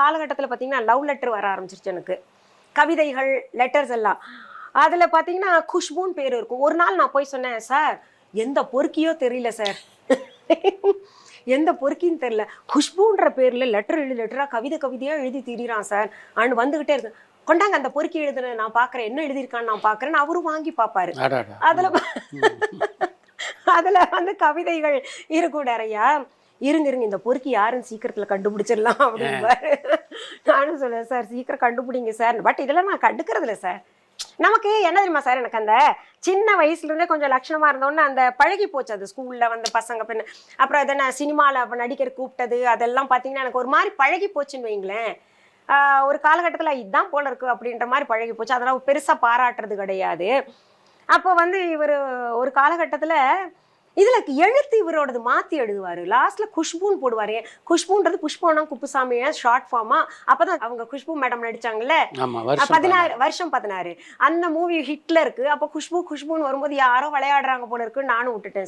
காலகட்டத்தில் பார்த்தீங்கன்னா love letter வர ஆரம்பிச்சிருச்சு எனக்கு, கவிதைகள் லெட்டர்ஸ் எல்லாம். அதில் பார்த்தீங்கன்னா குஷ்புன்னு பேர் இருக்கும். ஒரு நாள் நான் போய் சொன்னேன், சார் எந்த பொறுக்கியோ தெரியல சார், எந்த பொறுக்கின்னு தெரியல, குஷ்புன்ற பேரில் லெட்டராக கவிதையாக எழுதி திரிறான் சார் அண்ட் வந்துக்கிட்டே இருக்கு. கொண்டாங்க அந்த பொறுக்கி எழுதுன நான் பார்க்குறேன், என்ன எழுதியிருக்கான்னு நான் பார்க்குறேன்னு அவரும் வாங்கி பார்ப்பாரு. அதில் வந்து கவிதைகள் இருக்கும் நிறையா. இருங்க இந்த பொறுக்கி யாருன்னு சீக்கிரத்தில் கண்டுபிடிச்சிடலாம் அப்படின்பாரு. நானும் சொல்லுவேன், சார் சீக்கிரம் கண்டுபிடிங்க சார், பட் இதெல்லாம் நான் கண்டுக்கிறது இல்லை சார். நமக்கு என்ன தெரியுமா சார், எனக்கு அந்த சின்ன வயசுலேருந்தே கொஞ்சம் லட்சணமாக இருந்தோன்னே அந்த பழகி போச்சு. அது ஸ்கூலில் வந்து பசங்க பெண்ணு, அப்புறம் அதை நான் சினிமாவில் நடிக்கிற கூப்பிட்டது அதெல்லாம் பார்த்தீங்கன்னா எனக்கு ஒரு மாதிரி பழகி போச்சுன்னு வைங்களேன். ஒரு காலகட்டத்தில் இதுதான் போல இருக்கு அப்படின்ற மாதிரி பழகி போச்சு. அதெல்லாம் பெருசாக பாராட்டுறது கிடையாது. அப்போ வந்து இவர் ஒரு காலகட்டத்தில் இதில் எழுத்து இவரோடது மாற்றி எழுதுவார். லாஸ்ட்டில் குஷ்புன்னு போடுவார். குஷ்புன்றது புஷ்போனா குப்புசாமியா ஷார்ட் ஃபார்மா. அப்போ தான் அவங்க குஷ்பு மேடம் நடித்தாங்கல்ல 16 அந்த மூவி ஹிட்ல இருக்கு. அப்போ குஷ்புன்னு வரும்போது யாரோ விளையாடுறாங்க போல இருக்குன்னு நானும் விட்டுட்டேன்.